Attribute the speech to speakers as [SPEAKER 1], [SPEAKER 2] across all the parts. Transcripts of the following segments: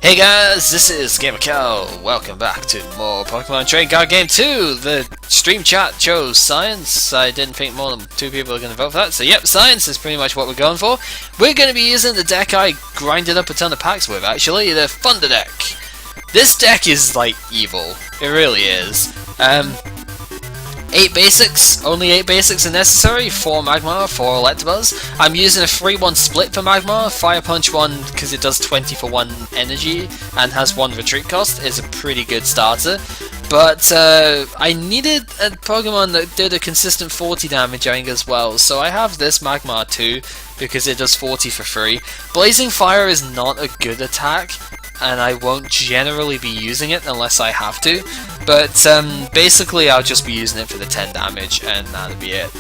[SPEAKER 1] Hey guys, this is GamerCal. Welcome back to more Pokemon Trading Card Game 2. The stream chat chose science. I didn't think more than 2 people are going to vote for that. So yep, science is pretty much what we're going for. We're going to be using the deck I grinded up a ton of packs with, actually, the Thunder deck. This deck is like evil. It really is. 8 basics, only 8 basics are necessary, 4 Magmar, 4 Electabuzz. I'm using a 3-1 split for Magmar. Fire Punch 1, because it does 20 for 1 energy and has 1 retreat cost, is a pretty good starter. But I needed a Pokemon that did a consistent 40 damage as well, so I have this Magmar too, because it does 40 for free. Blazing Fire is not a good attack, and I won't generally be using it unless I have to, but basically I'll just be using it for the 10 damage and that'll be it.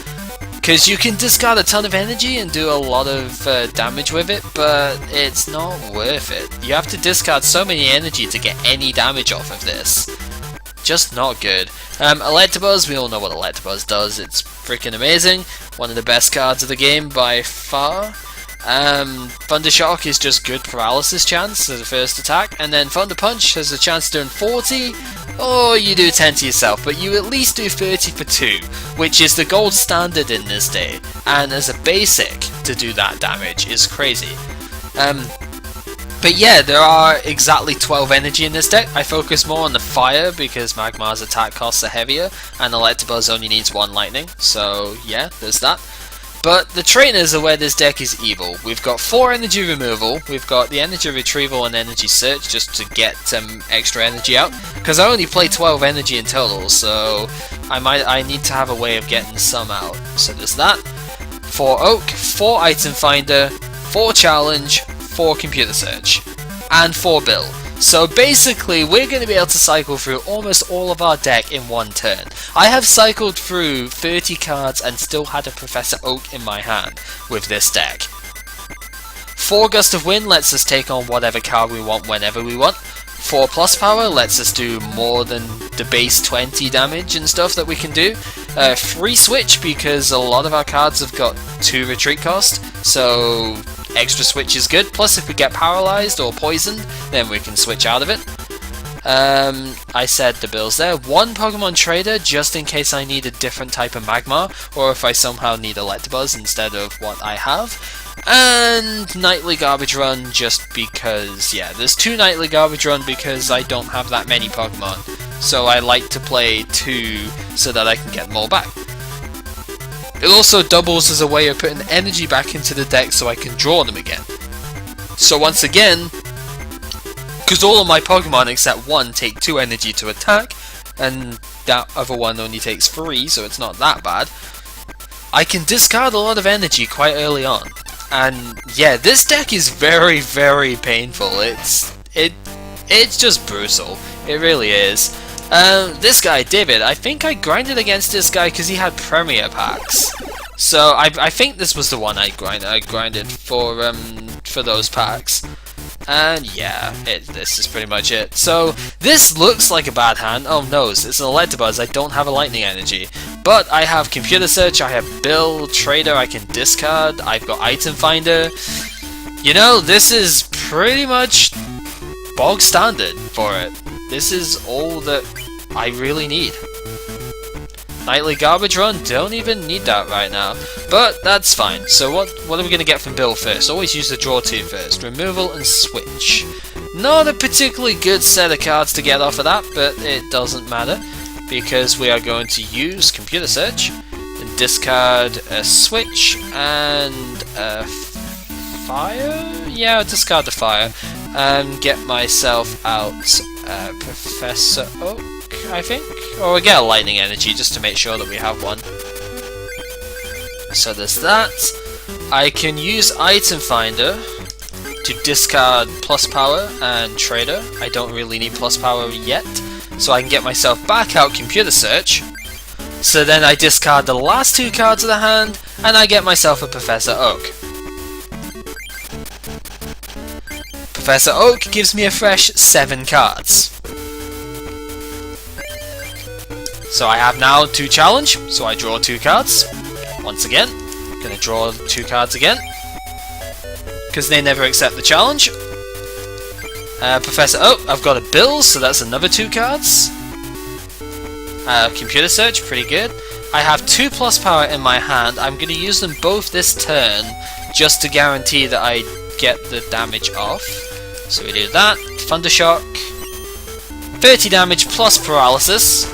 [SPEAKER 1] Because you can discard a ton of energy and do a lot of damage with it, but it's not worth it. You have to discard so many energy to get any damage off of this. Just not good. Electabuzz, we all know what Electabuzz does, it's freaking amazing. One of the best cards of the game by far. Thunder Shock is just good paralysis chance as a first attack, and then Thunder Punch has a chance of doing 40, or you do 10 to yourself, but you at least do 30 for 2, which is the gold standard in this day, and as a basic to do that damage is crazy. But yeah, there are exactly 12 energy in this deck. I focus more on the fire because Magmar's attack costs are heavier, and Electabuzz only needs 1 lightning, so yeah, there's that. But the trainers are where this deck is evil. We've got 4 energy removal, we've got the energy retrieval and energy search just to get extra energy out, because I only play 12 energy in total, so I need to have a way of getting some out. So there's that. 4 Oak, 4 Itemfinder, 4 Challenge, 4 Computer Search, and 4 Bill. So basically, we're going to be able to cycle through almost all of our deck in one turn. I have cycled through 30 cards and still had a Professor Oak in my hand with this deck. 4 Gust of Wind lets us take on whatever card we want whenever we want. 4 Pluspower lets us do more than the base 20 damage and stuff that we can do. 3 Switch because a lot of our cards have got 2 retreat cost, so extra switch is good. Plus if we get paralyzed or poisoned, then we can switch out of it. I said the bills there. 1 Pokemon Trader just in case I need a different type of Magmar, or if I somehow need Electabuzz instead of what I have. And Nightly Garbage Run just because, yeah, there's 2 Nightly Garbage Run because I don't have that many Pokemon. So I like to play 2 so that I can get more back. It also doubles as a way of putting energy back into the deck so I can draw them again. So once again, because all of my Pokemon except 1 take 2 energy to attack, and that other one only takes 3, so it's not that bad, I can discard a lot of energy quite early on. And yeah, this deck is very, very painful. It's just brutal. It really is. This guy, David, I think I grinded against this guy because he had Premier packs. So I think this was the one I grinded for those packs. And yeah, this is pretty much it. So this looks like a bad hand. Oh no, it's an Electabuzz. I don't have a lightning energy. But I have Computer Search, I have Bill, Trader I can discard, I've got Itemfinder. You know, this is pretty much bog standard for it. This is all that I really need. Nightly Garbage Run, don't even need that right now. But that's fine. So what are we going to get from Bill first? Always use the draw 2 first. Removal and Switch. Not a particularly good set of cards to get off of that, but it doesn't matter. Because we are going to use Computer Search and discard a Switch and a Fire? Yeah, I'll discard the Fire and get myself out Professor Oak, I think? Or we get a Lightning Energy just to make sure that we have one. So there's that. I can use Item Finder to discard Pluspower and Trader. I don't really need Pluspower yet, so I can get myself back out Computer Search. So then I discard the last 2 cards of the hand, and I get myself a Professor Oak. Professor Oak gives me a fresh 7 cards. So I have now 2 challenge, so I draw 2 cards. Once again, gonna draw 2 cards again, because they never accept the challenge. Professor Oak, I've got a Bill, so that's another 2 cards. Computer Search, pretty good. I have 2 Pluspower in my hand. I'm going to use them both this turn just to guarantee that I get the damage off. So we do that. Thundershock. 30 damage plus paralysis.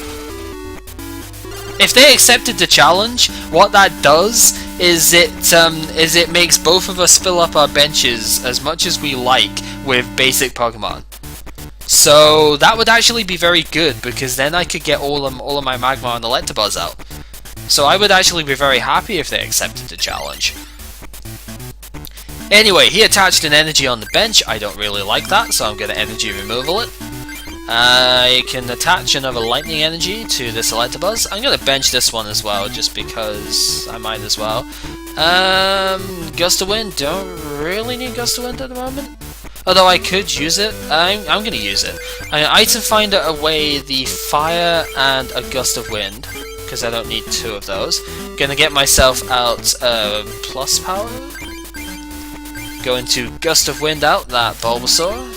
[SPEAKER 1] If they accepted the challenge, what that does is it makes both of us fill up our benches as much as we like with basic Pokemon. So that would actually be very good, because then I could get all of my Magmar and Electabuzz out. So I would actually be very happy if they accepted the challenge. Anyway, he attached an energy on the bench. I don't really like that, so I'm going to energy removal it. I can attach another lightning energy to this Electabuzz. I'm going to bench this one as well, just because I might as well. Gust of Wind, don't really need Gust of Wind at the moment. Although I could use it. I'm going to use it. I'm going to Itemfinder away the Fire and a Gust of Wind, because I don't need 2 of those. Going to get myself out Pluspower. Going to Gust of Wind out that Bulbasaur.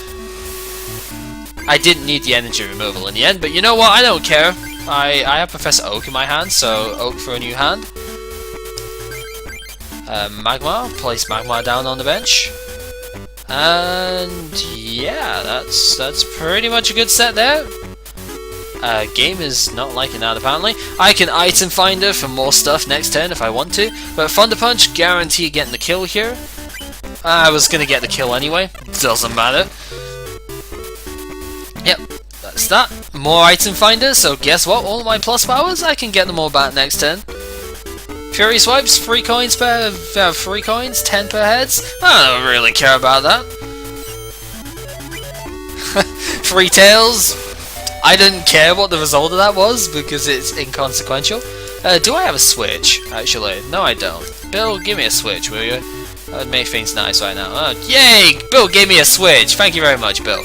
[SPEAKER 1] I didn't need the energy removal in the end, but you know what? I don't care. I have Professor Oak in my hand, so Oak for a new hand. Magmar, place Magmar down on the bench. And yeah, that's pretty much a good set there. Game is not liking that apparently. I can Item Finder for more stuff next turn if I want to, but Thunder Punch guarantee getting the kill here. I was gonna get the kill anyway, doesn't matter. Yep, that's that. More Item Finder, so guess what? All my Pluspowers, I can get them all back next turn. Fury Swipes, 3 coins per 3 coins, 10 per heads. I don't really care about that. 3 tails. I didn't care what the result of that was because it's inconsequential. Do I have a switch? Actually, no, I don't. Bill, give me a switch, will you? That would make things nice right now. Oh, yay! Bill gave me a switch. Thank you very much, Bill.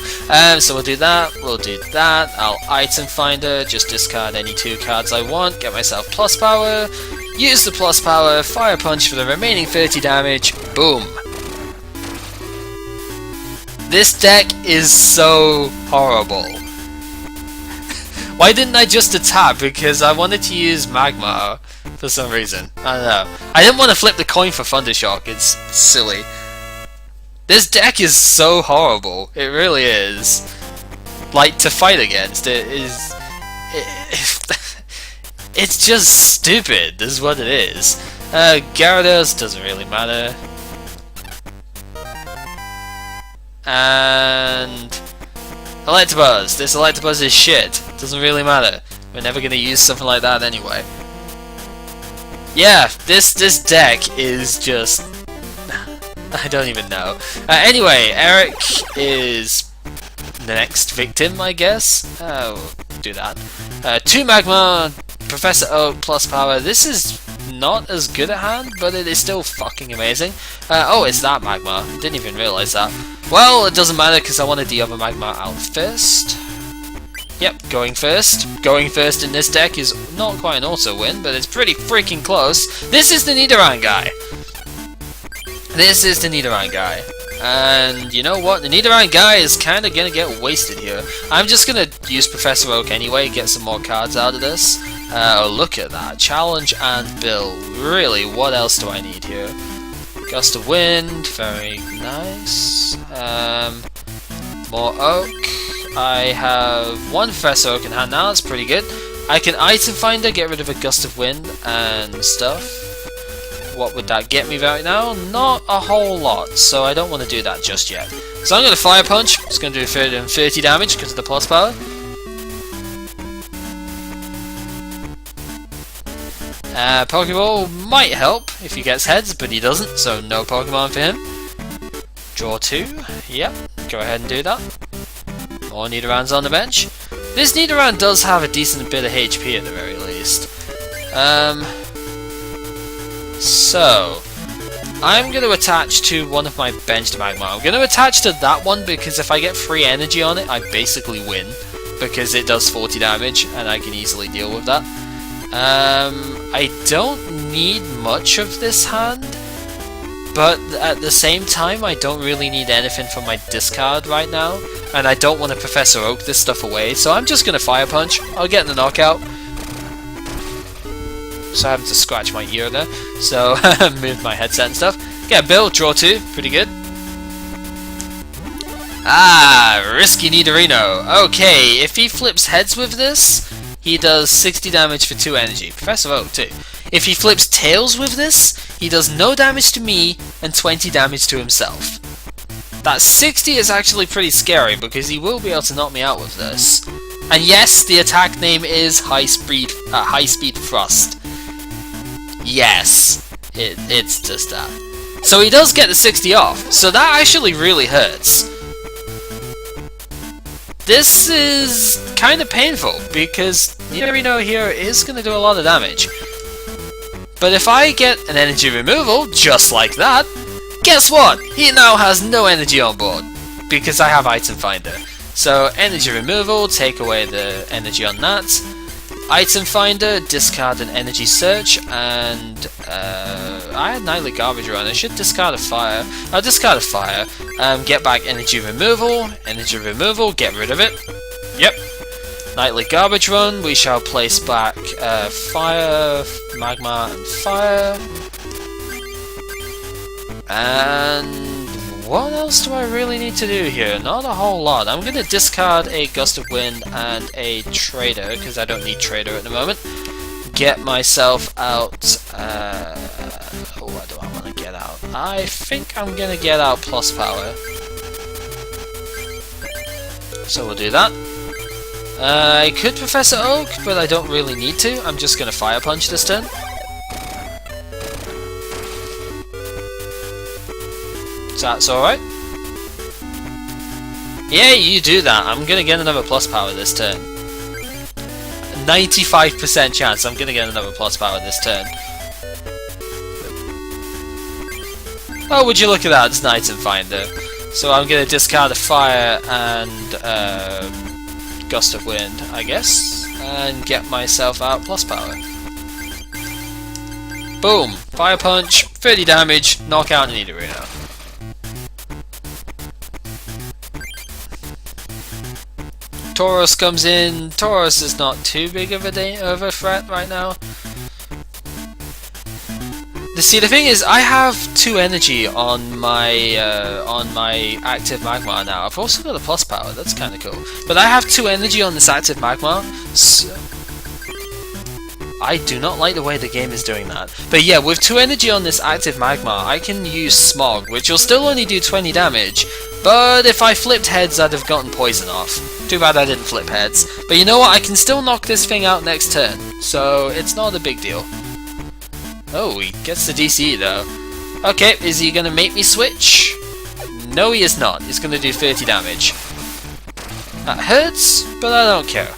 [SPEAKER 1] So we'll do that. We'll do that. I'll Item Finder. Just discard any 2 cards I want. Get myself Pluspower. Use the Pluspower. Fire Punch for the remaining 30 damage. Boom. This deck is so horrible. Why didn't I just attack? Because I wanted to use Magmar for some reason. I don't know. I didn't want to flip the coin for Thundershock. It's silly. This deck is so horrible. It really is. Like, to fight against it is... it's just stupid, is what it is. Gyarados doesn't really matter. And... Electabuzz. This Electabuzz is shit. Doesn't really matter. We're never going to use something like that anyway. Yeah, this deck is just... I don't even know. Anyway, Eric is the next victim, I guess. We'll do that. 2 Magmar, Professor Oak, Pluspower. This is not as good a hand, but it is still fucking amazing. Oh, it's that Magmar. Didn't even realise that. Well, it doesn't matter because I wanted the other Magmar out first. Yep, going first. Going first in this deck is not quite an auto win, but it's pretty freaking close. This is the Nidoran guy. This is the Nidoran guy. And you know what? The Nidoran guy is kind of going to get wasted here. I'm just going to use Professor Oak anyway, get some more cards out of this. Oh, look at that. Challenge and Bill. Really, what else do I need here? Gust of Wind. Very nice. More Oak. I have 1 Professor Oak in hand now. That's pretty good. I can Item Finder, get rid of a Gust of Wind and stuff. What would that get me right now? Not a whole lot, so I don't want to do that just yet. So I'm going to Fire Punch. It's going to do 30 damage because of the Pluspower. Pokeball might help if he gets heads, but he doesn't, so no Pokemon for him. Draw 2. Yep, go ahead and do that. More Nidorans on the bench. This Nidoran does have a decent bit of HP at the very least. So, I'm going to attach to one of my benched Magmar. I'm going to attach to that one because if I get free energy on it, I basically win. Because it does 40 damage and I can easily deal with that. I don't need much of this hand. but at the same time I don't really need anything from my discard right now, and I don't want to Professor Oak this stuff away, so I'm just going to Fire Punch. I'll get the knockout. So I having to scratch my ear there, so move my headset and stuff. Get a Bill, draw 2, pretty good. Ah, risky Nidorino. Okay, if he flips heads with this, he does 60 damage for 2 energy. Professor Oak too. If he flips tails with this, he does no damage to me and 20 damage to himself. That 60 is actually pretty scary because he will be able to knock me out with this. And yes, the attack name is High Speed Thrust. Yes, it's just that. So he does get the 60 off, so that actually really hurts. This is kind of painful because Nidorino here is going to do a lot of damage. But if I get an energy removal, just like that, guess what? He now has no energy on board because I have Itemfinder. So energy removal, take away the energy on that. Itemfinder, discard an energy search, and I had Nightly Garbage Run. I should discard a fire. I'll discard a fire. Get back energy removal, get rid of it. Yep. Nightly Garbage Run, we shall place back fire, magma, and fire. And what else do I really need to do here? Not a whole lot. I'm going to discard a Gust of Wind and a Trader, because I don't need Trader at the moment. Get myself out... what do I want to get out? I think I'm going to get out Pluspower. So we'll do that. I could Professor Oak, but I don't really need to. I'm just going to Fire Punch this turn. So that's alright. Yeah, you do that. I'm gonna get another Pluspower this turn. 95% chance I'm gonna get another Pluspower this turn. Oh, would you look at that? It's an Itemfinder. So I'm gonna discard a fire and Gust of Wind, I guess, and get myself out Pluspower. Boom! Fire Punch, 30 damage, knockout Nidorino. Tauros comes in. Tauros is not too big of a threat right now. See, the thing is, I have 2 energy on my active Magmar now. I've also got a Pluspower. That's kind of cool. But I have 2 energy on this active Magmar. So I do not like the way the game is doing that. But yeah, with 2 energy on this active Magmar, I can use Smog, which will still only do 20 damage. But if I flipped heads, I'd have gotten poison off. Too bad I didn't flip heads. But you know what? I can still knock this thing out next turn. So it's not a big deal. Oh, he gets the DC though. Okay, is he going to make me switch? No, he is not. He's going to do 30 damage. That hurts, but I don't care.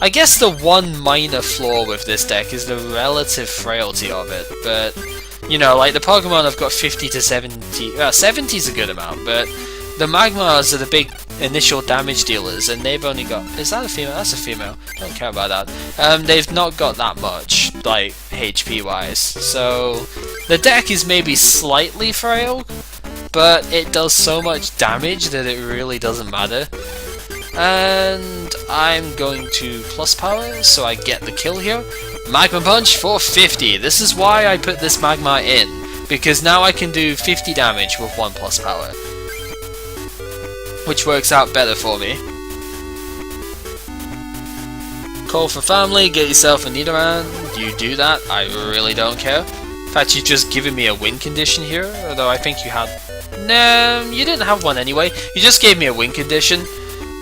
[SPEAKER 1] I guess the one minor flaw with this deck is the relative frailty of it, but you know, like the Pokemon have got 50 to 70, 70 is a good amount, but the Magmars are the big initial damage dealers, and they've only got, is that a female? That's a female, I don't care about that. They've not got that much, like, HP wise, so the deck is maybe slightly frail, but it does so much damage that it really doesn't matter. And I'm going to Pluspower, so I get the kill here. Magma Punch for 50. This is why I put this Magmar in, because now I can do 50 damage with 1 Pluspower, which works out better for me. Call for family, get yourself a Nidoran. You do that, I really don't care. In fact, you've just given me a win condition here, although I think you had... No, you didn't have one anyway. You just gave me a win condition,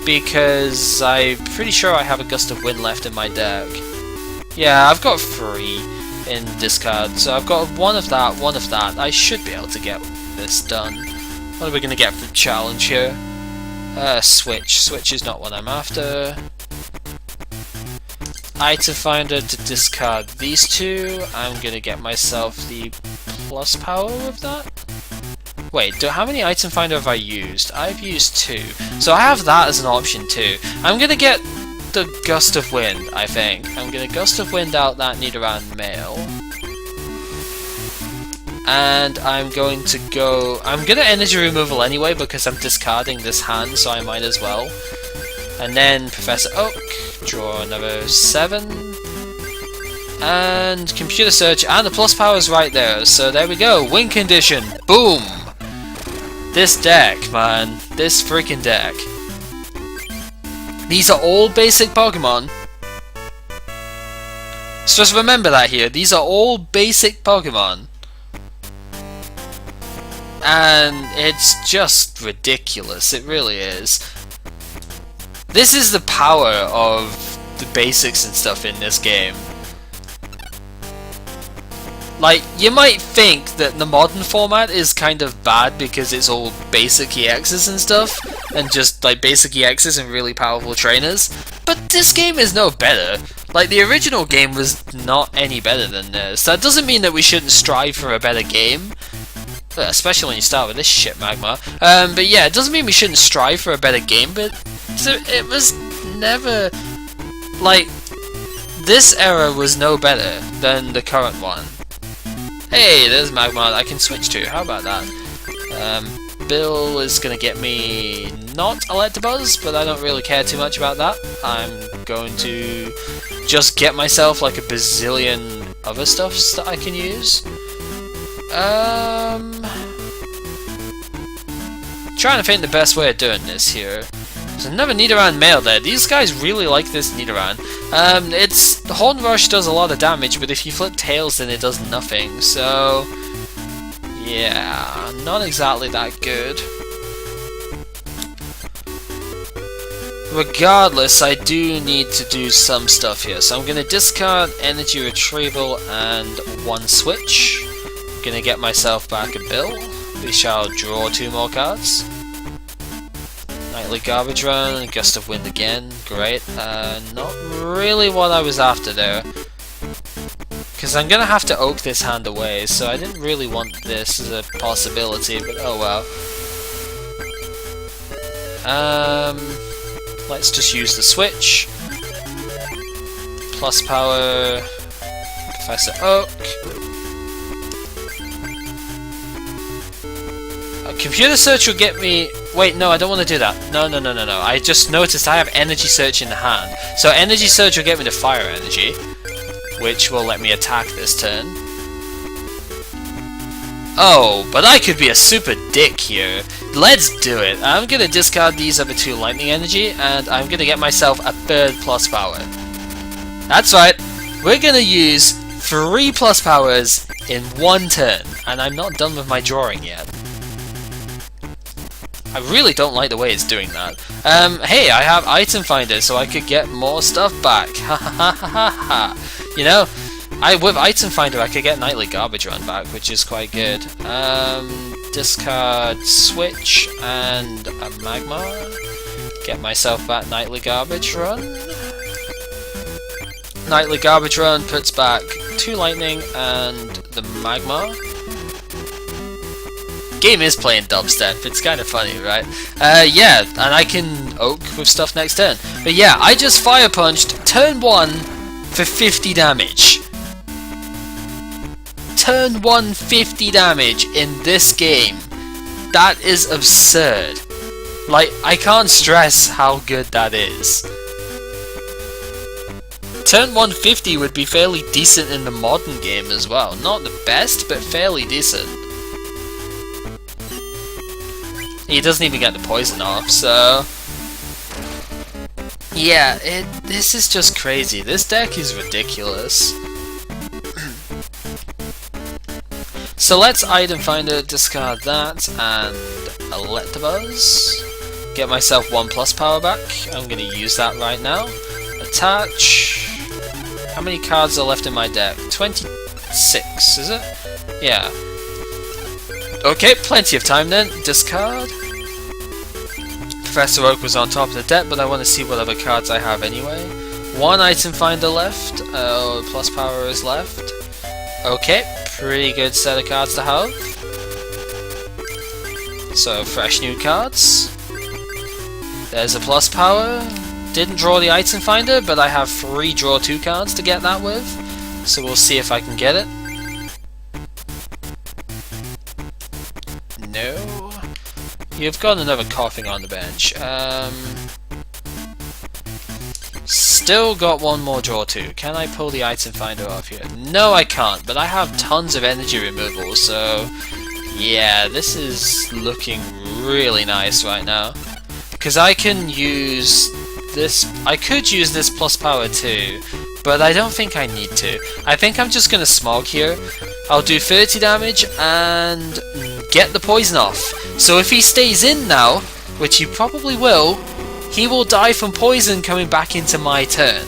[SPEAKER 1] because I'm pretty sure I have a Gust of Wind left in my deck. Yeah, I've got 3 in discard, so I've got 1 of that, 1 of that. I should be able to get this done. What are we going to get for the challenge here? Switch. Switch is not what I'm after. Itemfinder to discard these 2. I'm going to get myself the Pluspower with that. Wait, how many Itemfinder have I used? I've used 2. So I have that as an option too. I'm going to get the Gust of Wind, I think. I'm going to Gust of Wind out that Nidoran male. and I'm going to energy removal anyway because I'm discarding this hand, so I might as well. And then Professor Oak, draw another 7, and computer search, and the Pluspowers right there. So there we go, win condition, boom! This deck, man, this freaking deck. These are all basic Pokemon. So just remember that here, these are all basic Pokemon. And it's just ridiculous, it really is. This is the power of the basics and stuff in this game. Like, you might think that the modern format is kind of bad because it's all basic EXs and stuff, and just like basic EXs and really powerful trainers, but this game is no better. Like, the original game was not any better than this. That doesn't mean that we shouldn't strive for a better game, especially when you start with this shit, Magmar. But yeah, it doesn't mean we shouldn't strive for a better game, but it was never... Like, this era was no better than the current one. Hey, there's Magmar I can switch to, how about that? Bill is gonna get me not Electabuzz, but I don't really care too much about that. I'm going to just get myself like a bazillion other stuffs that I can use. Trying to think the best way of doing this here. There's another Nidoran male there. These guys really like this Nidoran. The Horn Rush does a lot of damage, but if you flip tails then it does nothing, so... yeah, not exactly that good. Regardless, I do need to do some stuff here, so I'm going to discard Energy Retrieval and one switch. I'm going to get myself back a Bill. We shall draw 2 more cards. Nightly Garbage Run, Gust of Wind again, great. Not really what I was after there. Because I'm going to have to oak this hand away, so I didn't really want this as a possibility, but oh well. Let's just use the switch. Pluspower, Professor Oak. Computer Search will get me... Wait, no, I don't want to do that. No. I just noticed I have Energy Search in the hand. So Energy Search will get me to Fire Energy, which will let me attack this turn. Oh, but I could be a super dick here. Let's do it. I'm going to discard these other 2 Lightning Energy, and I'm going to get myself a 3rd Pluspower. That's right. We're going to use 3 Pluspowers in 1 turn, and I'm not done with my drawing yet. I really don't like the way it's doing that. Hey, I have Itemfinder, so I could get more stuff back. Ha ha ha ha ha. You know, with Itemfinder I could get Nightly Garbage Run back, which is quite good. Discard Switch and a Magmar. Get myself back Nightly Garbage Run. Nightly Garbage Run puts back 2 Lightning and the Magmar. Game is playing dubstep, it's kind of funny, right? Yeah, and I can oak with stuff next turn. But yeah, I just Fire Punched turn 1 for 50 damage. Turn 1 50 damage in this game. That is absurd. Like, I can't stress how good that is. Turn 150 would be fairly decent in the modern game as well. Not the best, but fairly decent. He doesn't even get the poison off, so... yeah, this is just crazy. This deck is ridiculous. So let's Itemfinder, discard that, and Electabuzz. Get myself 1 Pluspower back. I'm going to use that right now. Attach. How many cards are left in my deck? 26, is it? Yeah. Okay, plenty of time then. Discard. Professor Oak was on top of the deck, but I want to see what other cards I have anyway. 1 Itemfinder left. Pluspower is left. Okay, pretty good set of cards to have. So, fresh new cards. There's a Pluspower. Didn't draw the Itemfinder, but I have 3 draw 2 cards to get that with. So we'll see if I can get it. You've got another coughing on the bench. Still got one more draw too. Can I pull the item finder off here? No, I can't, but I have tons of energy removal, so yeah, this is looking really nice right now. Because I can use this, I could use this Pluspower too, but I don't think I need to. I think I'm just going to Smog here. I'll do 30 damage and get the poison off. So if he stays in now, which he probably will, he will die from poison coming back into my turn.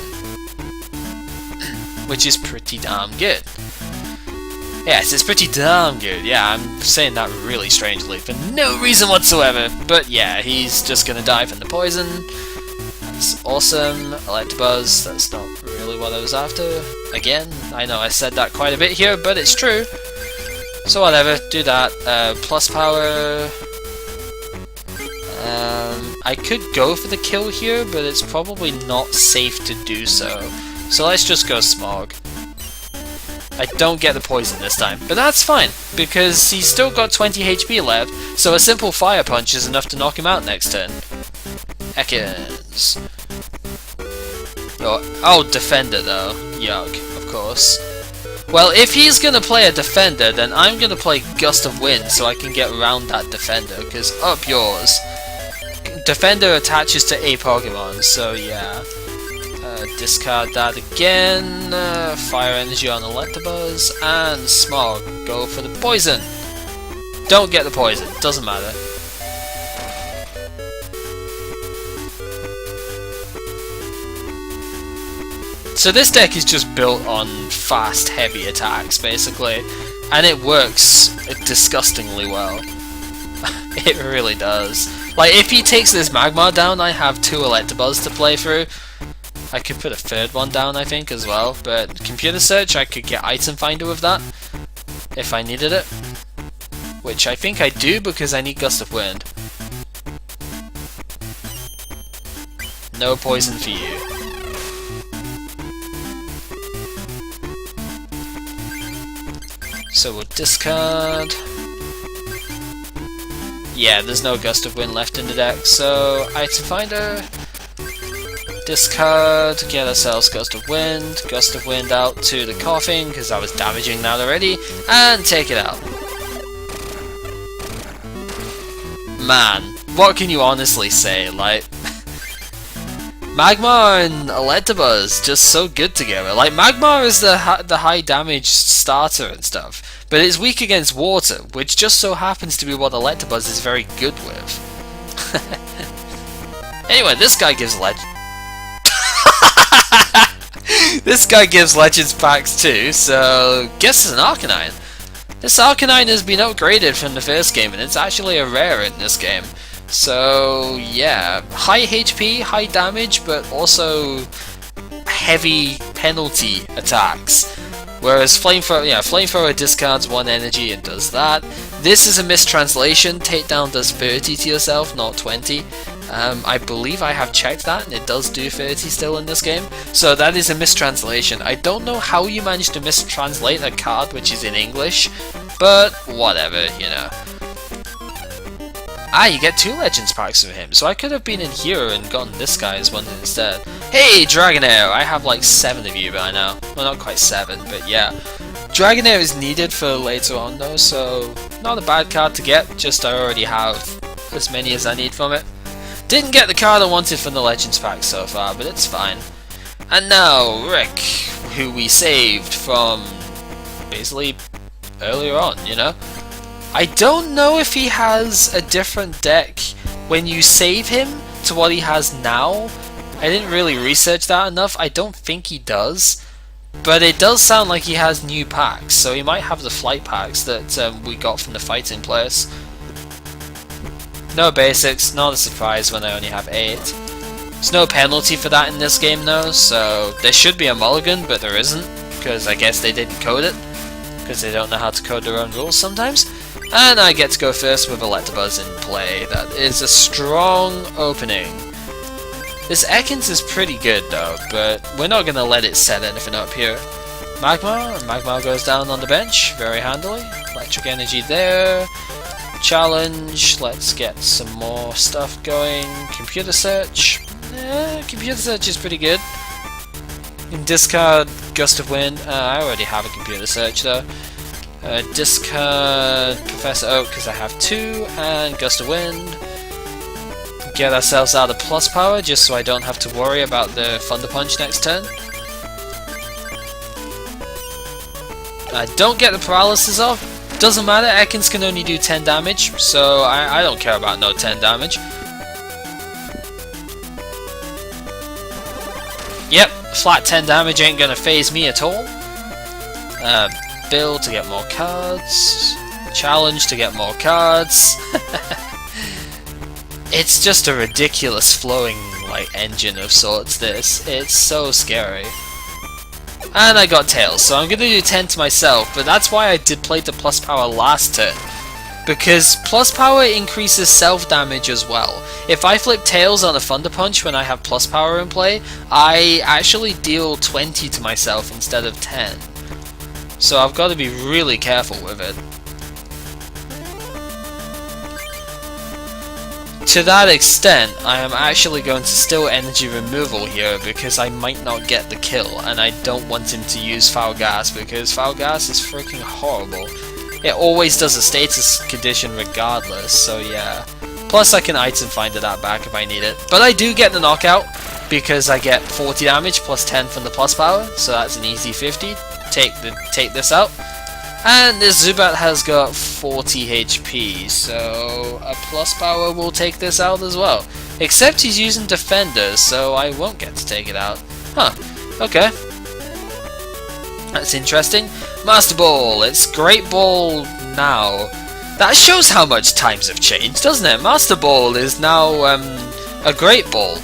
[SPEAKER 1] Which is pretty damn good. Yes, it's pretty damn good. Yeah, I'm saying that really strangely for no reason whatsoever. But yeah, he's just gonna die from the poison. That's awesome. Electabuzz, that's not really what I was after. Again, I know I said that quite a bit here, but it's true. So whatever, do that. Pluspower. I could go for the kill here, but it's probably not safe to do so. So let's just go Smog. I don't get the poison this time, but that's fine, because he's still got 20 HP left, so a simple Fire Punch is enough to knock him out next turn. Ekans. Oh, Defender though. Yuck, of course. Well, if he's gonna play a Defender, then I'm gonna play Gust of Wind so I can get around that Defender, because up yours. Defender attaches to a Pokemon, so yeah. Discard that again. Fire Energy on Electabuzz, and Smog. Go for the poison. Don't get the poison, doesn't matter. So this deck is just built on fast, heavy attacks, basically, and it works disgustingly well. It really does. Like, if he takes this Magmar down, I have 2 Electabuzz to play through. I could put a third one down, I think, as well, but computer search, I could get Itemfinder with that, if I needed it. Which I think I do, because I need Gust of Wind. No poison for you. So we'll discard. Yeah, there's no Gust of Wind left in the deck, so Itemfinder. Discard, get ourselves Gust of Wind out to the coughing, because I was damaging that already, and take it out. Man, what can you honestly say, like, Magmar and Electabuzz just so good together. Like, Magmar is the high damage starter and stuff, but it's weak against water, which just so happens to be what Electabuzz is very good with. Anyway, this guy gives This guy gives Legends packs too, so guess it's an Arcanine. This Arcanine has been upgraded from the first game, and it's actually a rare in this game. So yeah, high HP, high damage, but also heavy penalty attacks. Whereas Flamethrower discards 1 energy and does that. This is a mistranslation. Takedown does 30 to yourself, not 20. I believe I have checked that, and it does do 30 still in this game. So that is a mistranslation. I don't know how you managed to mistranslate a card which is in English, but whatever, you know. Ah, you get 2 Legends packs from him, so I could have been in here and gotten this guy's one instead. Hey, Dragonair! I have like 7 of you by now. Well, not quite 7, but yeah. Dragonair is needed for later on though, so not a bad card to get, just I already have as many as I need from it. Didn't get the card I wanted from the Legends pack so far, but it's fine. And now, Rick, who we saved from basically earlier on, you know? I don't know if he has a different deck when you save him to what he has now. I didn't really research that enough. I don't think he does. But it does sound like he has new packs, so he might have the flight packs that we got from the fighting players. No basics, not a surprise when I only have 8. There's no penalty for that in this game though, so there should be a mulligan, but there isn't, because I guess they didn't code it, because they don't know how to code their own rules sometimes. And I get to go first with Electabuzz in play. That is a strong opening. This Ekans is pretty good though, but we're not going to let it set anything up here. Magmar, and Magmar goes down on the bench, very handily. Electric energy there. Challenge, let's get some more stuff going. Computer search. Computer search is pretty good. You can discard Gust of Wind. I already have a computer search though. Discard Professor Oak because I have 2, and Gust of Wind. Get ourselves out of Pluspower just so I don't have to worry about the Thunder Punch next turn. I don't get the paralysis off. Doesn't matter, Ekans can only do 10 damage, so I don't care about no 10 damage. Yep, flat 10 damage ain't gonna phase me at all. Build to get more cards. Challenge to get more cards. It's just a ridiculous flowing like engine of sorts, this. It's so scary. And I got Tails, so I'm gonna do 10 to myself, but that's why I did play the Pluspower last turn. Because Pluspower increases self-damage as well. If I flip Tails on a Thunder Punch when I have Pluspower in play, I actually deal 20 to myself instead of 10. So I've got to be really careful with it. To that extent, I am actually going to still energy removal here because I might not get the kill, and I don't want him to use Foul Gas because Foul Gas is freaking horrible. It always does a status condition regardless, so yeah. Plus I can Itemfinder that back if I need it. But I do get the knockout because I get 40 damage plus 10 from the Pluspower, so that's an easy 50. Take this out. And this Zubat has got 40 HP, so a Pluspower will take this out as well. Except he's using Defender, so I won't get to take it out. Huh, okay. That's interesting. Master Ball, it's Great Ball now. That shows how much times have changed, doesn't it? Master Ball is now a Great Ball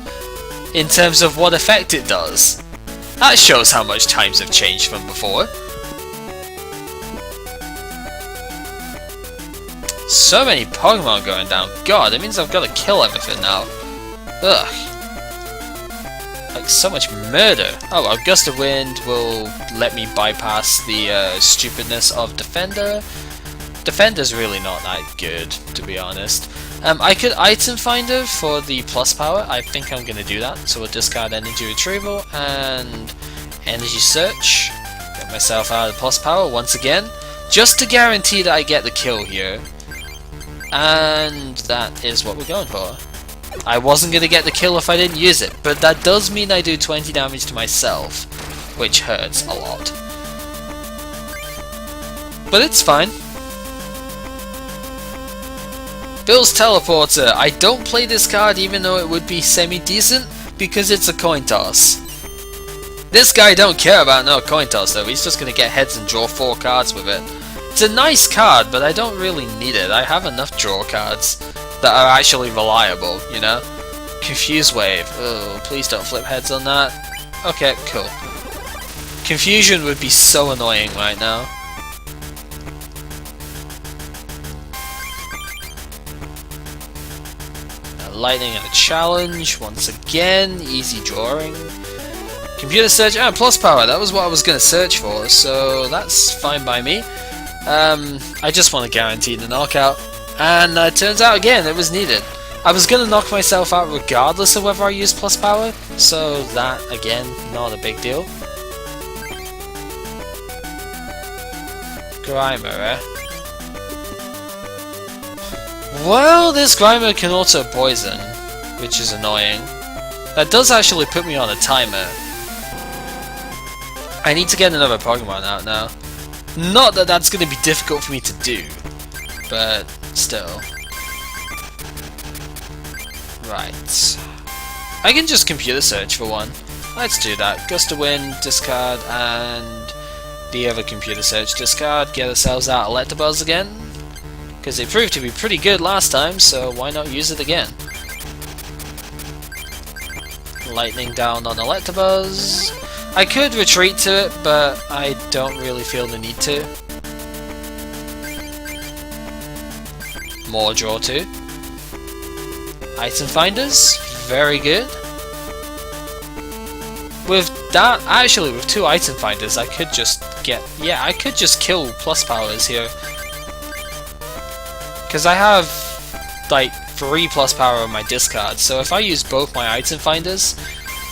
[SPEAKER 1] in terms of what effect it does. That shows how much times have changed from before. So many Pokemon going down. God, it means I've got to kill everything now. Ugh. Like, so much murder. Oh well, Gust of Wind will let me bypass the stupidness of Defender. Defender's really not that good, to be honest. I could Itemfinder for the Pluspower. I think I'm going to do that. So we'll discard Energy Retrieval and Energy Search. Get myself out of Pluspower once again. Just to guarantee that I get the kill here. And that is what we're going for. I wasn't going to get the kill if I didn't use it, but that does mean I do 20 damage to myself, which hurts a lot. But it's fine. Bill's Teleporter. I don't play this card even though it would be semi-decent, because it's a coin toss. This guy don't care about no coin toss though, he's just going to get heads and draw 4 cards with it. It's a nice card, but I don't really need it. I have enough draw cards that are actually reliable, you know? Confuse Wave. Oh, please don't flip heads on that. Okay, cool. Confusion would be so annoying right now. Lightning and a Challenge, once again, easy drawing. Computer Search and Pluspower, that was what I was going to search for, so that's fine by me. I just want to guarantee the knockout, and turns out again it was needed. I was going to knock myself out regardless of whether I use Pluspower, so that again, not a big deal. Grimer, eh? Well, this Grimer can also poison, which is annoying. That does actually put me on a timer. I need to get another Pokemon out now. Not that that's going to be difficult for me to do, but still. Right. I can just computer search for one. Let's do that. Gust of Wind, discard, and the other computer search discard. Get ourselves out Electabuzz again. Because it proved to be pretty good last time, so why not use it again? Lightning down on Electabuzz. I could retreat to it, but I don't really feel the need to. More draw 2. Itemfinders, very good. With that, actually with 2 Itemfinders I could just get, I could just kill Pluspowers here. because I have like 3 plus power on my discard, so if I use both my item finders,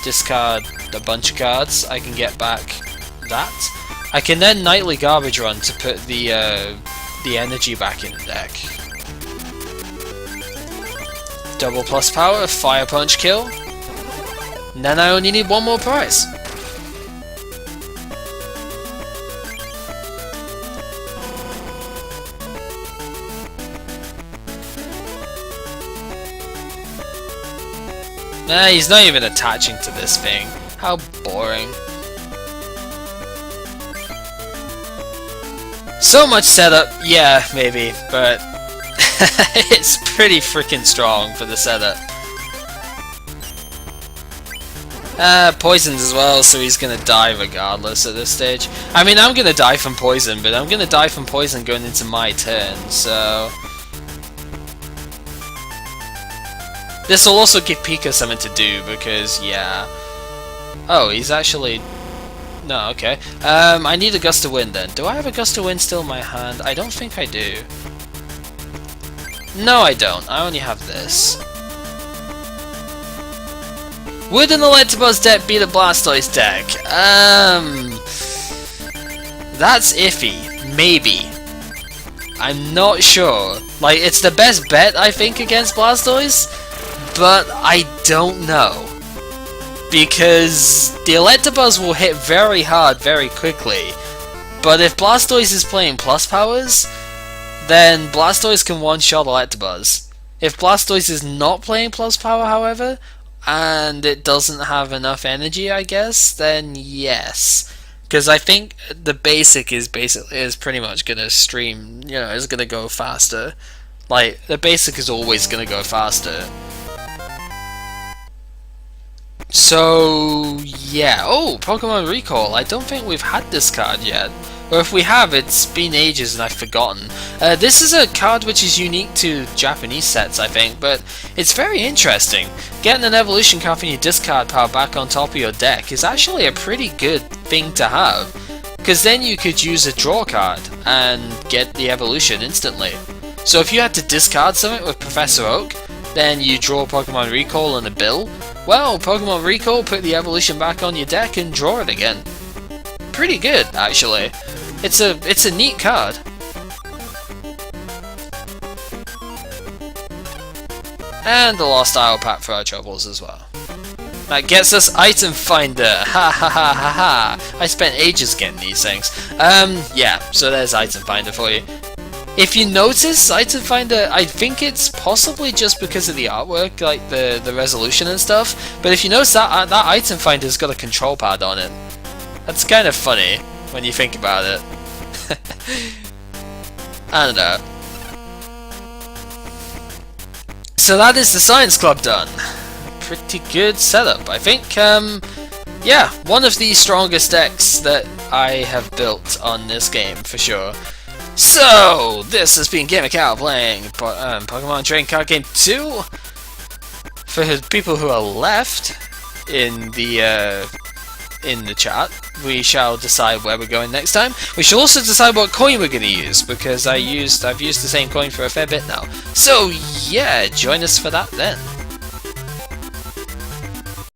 [SPEAKER 1] discard a bunch of cards, I can get back that. I can then nightly garbage run to put the energy back in the deck. Double plus power, fire punch kill. And then I only need one more prize. Nah, he's not even attaching to this thing. How boring. So much setup, yeah, maybe, but it's pretty freaking strong for the setup. Poisons as well, so he's gonna die regardless at this stage. I mean, I'm gonna die from poison, but I'm gonna die from poison going into my turn, so... This will also give Pika something to do, because, yeah... Oh, he's actually... No, okay. I need a Gust of Wind then. Do I have a Gust of Wind still in my hand? I don't think I do. No, I don't. I only have this. Would an Electabuzz deck beat a Blastoise deck? That's iffy. Maybe. I'm not sure. Like, it's the best bet, I think, against Blastoise, but I don't know. Because the Electabuzz will hit very hard very quickly, but if Blastoise is playing Pluspowers, then Blastoise can one-shot Electabuzz. If Blastoise is not playing Pluspower, however, and it doesn't have enough energy, I guess, then yes. Because I think the basic is pretty much gonna stream, you know, is gonna go faster. Like, the basic is always gonna go faster. So, yeah. Oh, Pokemon Recall. I don't think we've had this card yet. Or if we have, it's been ages and I've forgotten. This is a card which is unique to Japanese sets, I think, but it's very interesting. Getting an evolution card from your discard pile back on top of your deck is actually a pretty good thing to have, because then you could use a draw card and get the evolution instantly. So if you had to discard something with Professor Oak, then you draw Pokemon Recall and a bill, well, Pokemon Recall, put the evolution back on your deck and draw it again. Pretty good, actually. It's a neat card. And the Lost Isle pack for our troubles as well. That gets us Itemfinder. Ha ha ha ha ha. I spent ages getting these things. Yeah, so there's Itemfinder for you. If you notice, Itemfinder, I think it's possibly just because of the artwork, like the resolution and stuff, but if you notice that Itemfinder's got a control pad on it. That's kind of funny, when you think about it. I don't know. So that is the Science Club done. Pretty good setup, I think. Yeah, one of the strongest decks that I have built on this game, for sure. So, this has been Gamer Cow playing Pokemon Trading Card Game 2. For people who are left in the chat, we shall decide where we're going next time. We shall also decide what coin we're going to use, because I've used the same coin for a fair bit now. So, yeah, join us for that then.